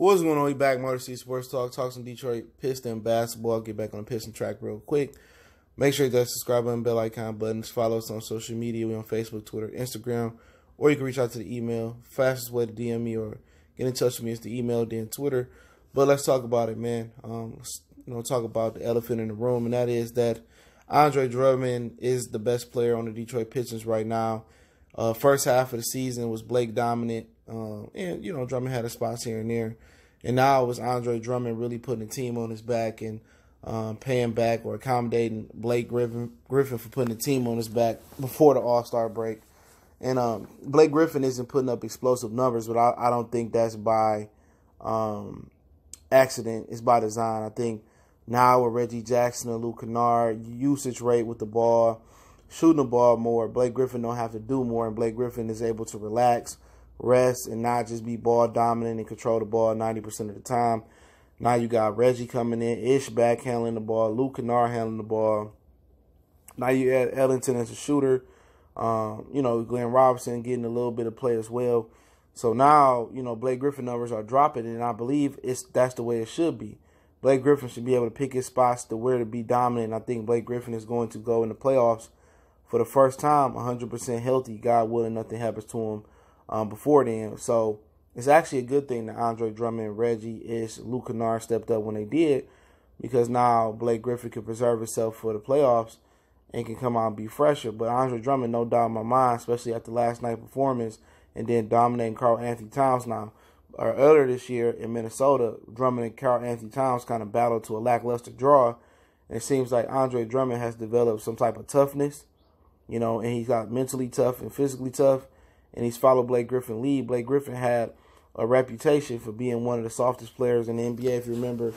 What's going on? We back, Motor City Sports Talk. Talk some Detroit Pistons basketball. Get back on the Piston track real quick. Make sure you hit that subscribe button, bell icon buttons. Follow us on social media. We on Facebook, Twitter, Instagram. Or you can reach out to the email. Fastest way to DM me or get in touch with me is the email, then Twitter. But let's talk about it, man. Talk about the elephant in the room, and that is that Andre Drummond is the best player on the Detroit Pistons right now. First half of the season was Blake dominant. Drummond had his spots here and there. And now it was Andre Drummond really putting the team on his back and paying back or accommodating Blake Griffin for putting the team on his back before the All-Star break. And Blake Griffin isn't putting up explosive numbers, but I don't think that's by accident. It's by design. I think now with Reggie Jackson and Luke Kennard, usage rate with the ball, shooting the ball more, Blake Griffin don't have to do more, and Blake Griffin is able to relax, rest, and not just be ball dominant and control the ball 90% of the time. Now you got Reggie coming in, Ish back handling the ball, Luke Kennard handling the ball. Now you add Ellington as a shooter. Glenn Robinson getting a little bit of play as well. So now, Blake Griffin numbers are dropping, and I believe that's the way it should be. Blake Griffin should be able to pick his spots to where to be dominant. I think Blake Griffin is going to go in the playoffs for the first time 100% healthy. God willing, nothing happens to him before then. So it's actually a good thing that Andre Drummond, Reggie, Ish, Luke Kennard stepped up when they did, because now Blake Griffin can preserve himself for the playoffs and can come out and be fresher. But Andre Drummond, no doubt in my mind, especially after last night's performance and then dominating Karl Anthony Towns now. Earlier this year in Minnesota, Drummond and Karl Anthony Towns kind of battled to a lackluster draw. And it seems like Andre Drummond has developed some type of toughness, and he's got mentally tough and physically tough. And he's followed Blake Griffin lead. Blake Griffin had a reputation for being one of the softest players in the NBA. If you remember,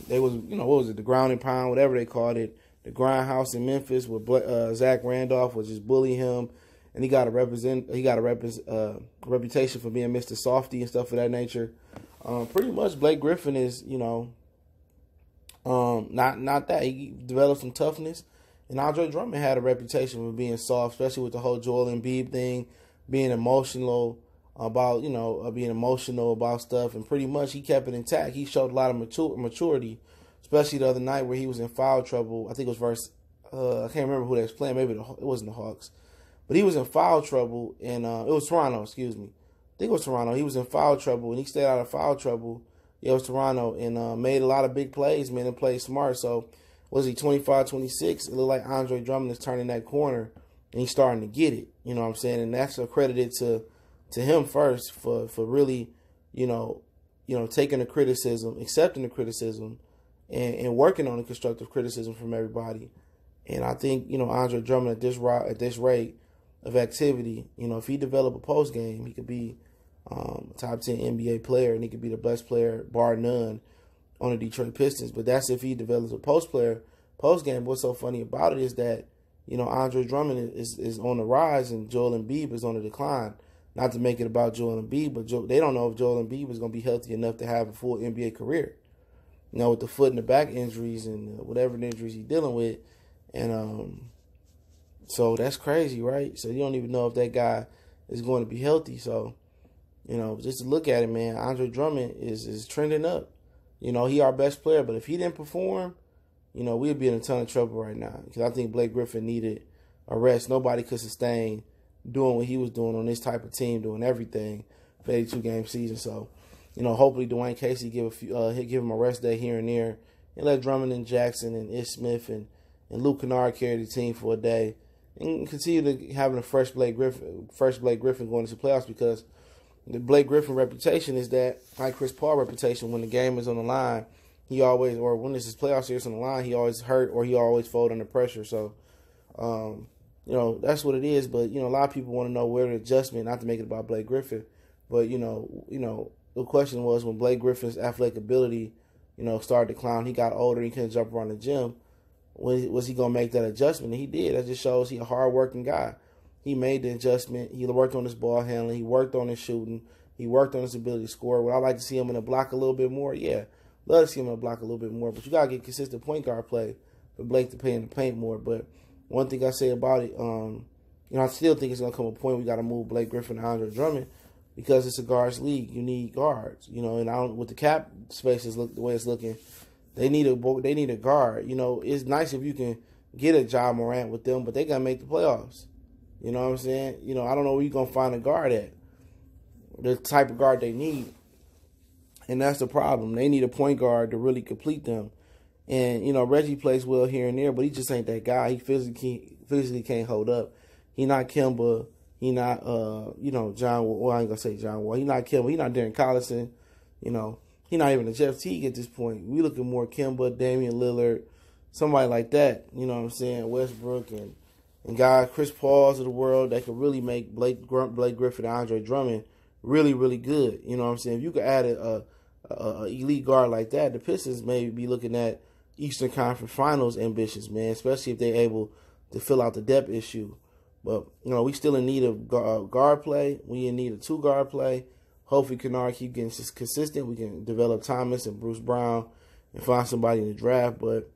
they was, what was it, the ground and pound, whatever they called it, the grindhouse in Memphis with Zach Randolph was just bullying him. And he got a reputation for being Mr. Softy and stuff of that nature. Pretty much Blake Griffin is, not that. He developed some toughness. And Andre Drummond had a reputation for being soft, especially with the whole Joel Embiid thing, being emotional about stuff. And pretty much he kept it intact. He showed a lot of maturity, especially the other night where he was in foul trouble. I think it was versus, I can't remember who they was playing. Maybe it wasn't the Hawks. But he was in foul trouble, and it was Toronto, excuse me. I think it was Toronto. He was in foul trouble, and he stayed out of foul trouble. Yeah, it was Toronto, and made a lot of big plays, man, and played smart. So, was he 25-26? It looked like Andre Drummond is turning that corner, and he's starting to get it. You know what I'm saying? And that's accredited to him first for really, taking the criticism, accepting the criticism, and working on the constructive criticism from everybody. And I think, Andre Drummond at this rate of activity, if he develop a post game, he could be top 10 NBA player, and he could be the best player, bar none, on the Detroit Pistons. But that's if he develops a post game. What's so funny about it is that, Andre Drummond is on the rise and Joel Embiid is on the decline. Not to make it about Joel Embiid, but they don't know if Joel Embiid is going to be healthy enough to have a full NBA career. With the foot and the back injuries and whatever the injuries he's dealing with. And so that's crazy, right? So you don't even know if that guy is going to be healthy. So, just to look at it, man, Andre Drummond is trending up. He our best player, but if he didn't perform, we'd be in a ton of trouble right now. Because I think Blake Griffin needed a rest. Nobody could sustain doing what he was doing on this type of team, doing everything for 82-game season. So, hopefully Dwayne Casey give him a rest day here and there, and let Drummond and Jackson and Ish Smith and Luke Kennard carry the team for a day, and continue to having a fresh Blake Griffin going into playoffs, because the Blake Griffin reputation is that, like Chris Paul reputation, when the game is on the line, when this is playoff series on the line, he always hurt or he always fold under pressure. So, that's what it is. But, a lot of people want to know where the adjustment, not to make it about Blake Griffin, but, the question was when Blake Griffin's athletic ability, started to decline, he got older, he couldn't jump around the gym. Was he going to make that adjustment? And he did. That just shows he's a hard-working guy. He made the adjustment. He worked on his ball handling. He worked on his shooting. He worked on his ability to score. Would I like to see him in the block a little bit more? Yeah. Love to see him in the block a little bit more. But you got to get consistent point guard play for Blake to play in the paint more. But one thing I say about it, I still think it's going to come a point we got to move Blake Griffin and Andre Drummond, because it's a guards league. You need guards, you know. And I don't, with the cap spaces look the way it's looking, they need a guard. You know, it's nice if you can get a Ja Morant with them, but they gotta make the playoffs. You know what I'm saying? You know, I don't know where you're gonna find a guard at. The type of guard they need. And that's the problem. They need a point guard to really complete them. And, you know, Reggie plays well here and there, but he just ain't that guy. He physically can't hold up. He not Kemba. He not, you know, John Wall. Well, I ain't going to say John Wall. He not Kemba. He not Darren Collison. You know, he not even a Jeff Teague at this point. We looking more Kemba, Damian Lillard, somebody like that. You know what I'm saying? Westbrook and guys, Chris Paul's of the world that could really make Blake Griffin and Andre Drummond really, really good. You know what I'm saying? If you could add a elite guard like that, the Pistons may be looking at Eastern Conference Finals ambitions, man, especially if they're able to fill out the depth issue. But, you know, we still in need of guard play. We in need of 2-guard play. Hopefully Kennard keep getting consistent. We can develop Thomas and Bruce Brown and find somebody in the draft. But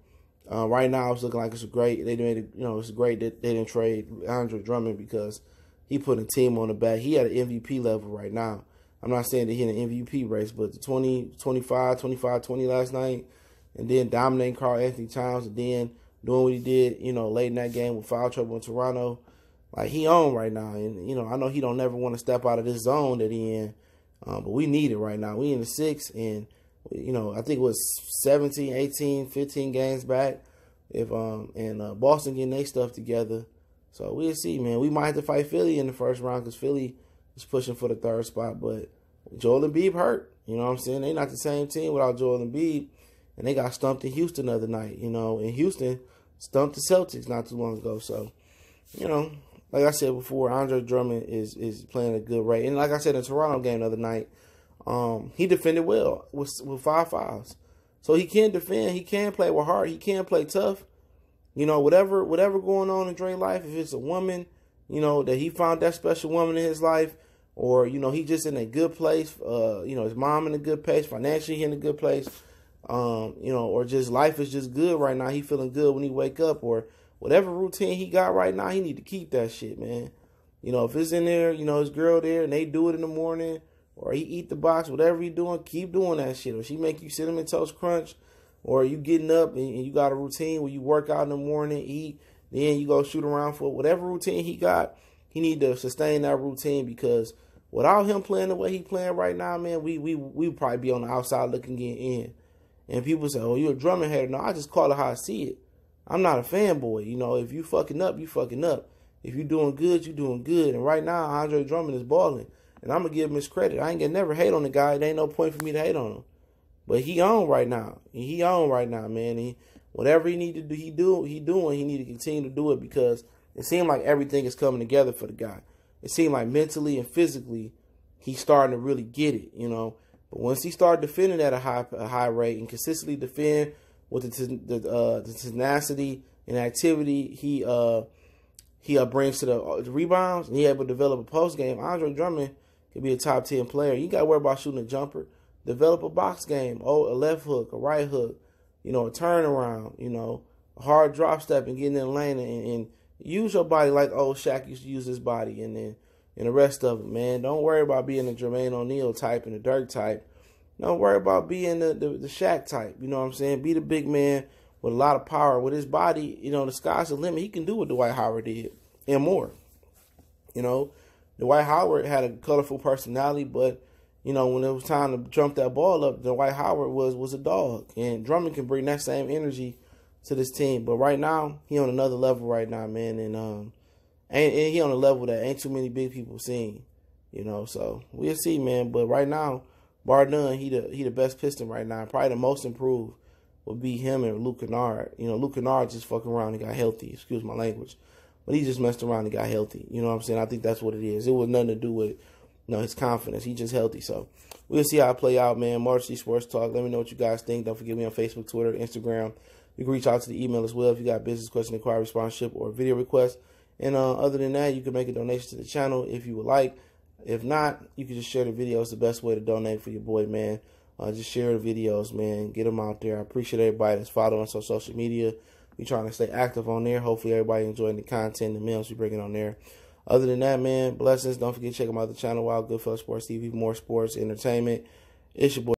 right now it's looking like it's great. It's great that they didn't trade Andre Drummond because he put a team on the back. He at an MVP level right now. I'm not saying that he in an MVP race, but the 25-20 last night, and then dominating Karl Anthony Towns, and then doing what he did, you know, late in that game with foul trouble in Toronto. Like, he on right now. And, you know, I know he don't never want to step out of this zone that he in, but we need it right now. We in the 6, and, you know, I think it was 17, 18, 15 games back. Boston getting their stuff together. So we'll see, man. We might have to fight Philly in the first round because Philly is pushing for the 3rd spot. But Joel Embiid hurt. You know what I'm saying? They not the same team without Joel Embiid. And they got stumped in Houston the other night. You know, and Houston stumped the Celtics not too long ago. So, you know, like I said before, Andre Drummond is playing a good rate. And like I said in the Toronto game the other night, he defended well with 5 fouls. So he can defend. He can play with heart. He can play tough. You know, whatever going on in Dre's life, if it's a woman, you know, that he found that special woman in his life, or, you know, he just in a good place, you know, his mom in a good place, financially he in a good place, you know, or just life is just good right now. He feeling good when he wake up, or whatever routine he got right now, he need to keep that shit, man. You know, if it's in there, you know, his girl there and they do it in the morning, or he eat the box, whatever he doing, keep doing that shit. Or she make you Cinnamon Toast Crunch, or you getting up and you got a routine where you work out in the morning, eat, then you go shoot around for whatever routine he got. He need to sustain that routine, because without him playing the way he playing right now, man, we probably be on the outside looking in. And people say, oh, you a Drummond hater. No, I just call it how I see it. I'm not a fanboy. You know, if you fucking up, you fucking up. If you doing good, you doing good. And right now, Andre Drummond is balling. And I'm going to give him his credit. I ain't going to never hate on the guy. There ain't no point for me to hate on him. But he on right now. He on right now, man. Whatever he need to do, he doing. He need to continue to do it, because it seemed like everything is coming together for the guy. It seemed like mentally and physically he's starting to really get it, you know. But once he started defending at a high rate and consistently defend with the tenacity and activity he brings to the rebounds, and he able to develop a post game, Andre Drummond could be a top 10 player. You got to worry about shooting a jumper. Develop a box game, a left hook, a right hook, you know, a turnaround, you know, a hard drop step and getting in the lane, and use your body like old Shaq used to use his body, and the rest of it, man. Don't worry about being the Jermaine O'Neal type and the Dirk type. Don't worry about being the Shaq type, you know what I'm saying? Be the big man with a lot of power. With his body, you know, the sky's the limit. He can do what Dwight Howard did and more. You know, Dwight Howard had a colorful personality, but you know, when it was time to jump that ball up, Dwight Howard was a dog. And Drummond can bring that same energy to this team. But right now, he on another level right now, man. And he on a level that ain't too many big people seen. You know, so we'll see, man. But right now, bar none, he the best Piston right now. Probably the most improved would be him and Luke Kennard. You know, Luke Kennard just fucking around and got healthy. Excuse my language. But he just messed around and got healthy. You know what I'm saying? I think that's what it is. It was nothing to do with his confidence. He just healthy. So we'll see how it play out, man. Marcy Sports Talk. Let me know what you guys think. Don't forget me on Facebook, Twitter, Instagram. You can reach out to the email as well if you got business question, inquiry, sponsorship, or video request. And other than that, you can make a donation to the channel if you would like. If not, you can just share the video. It's the best way to donate for your boy, man. Just share the videos, man. Get them out there. I appreciate everybody that's following us on social media. We're trying to stay active on there. Hopefully everybody enjoying the content, the meals we're bringing on there. Other than that, man, blessings. Don't forget to check out the channel, Wild Goodfellas Sports TV, more sports, entertainment. It's your boy.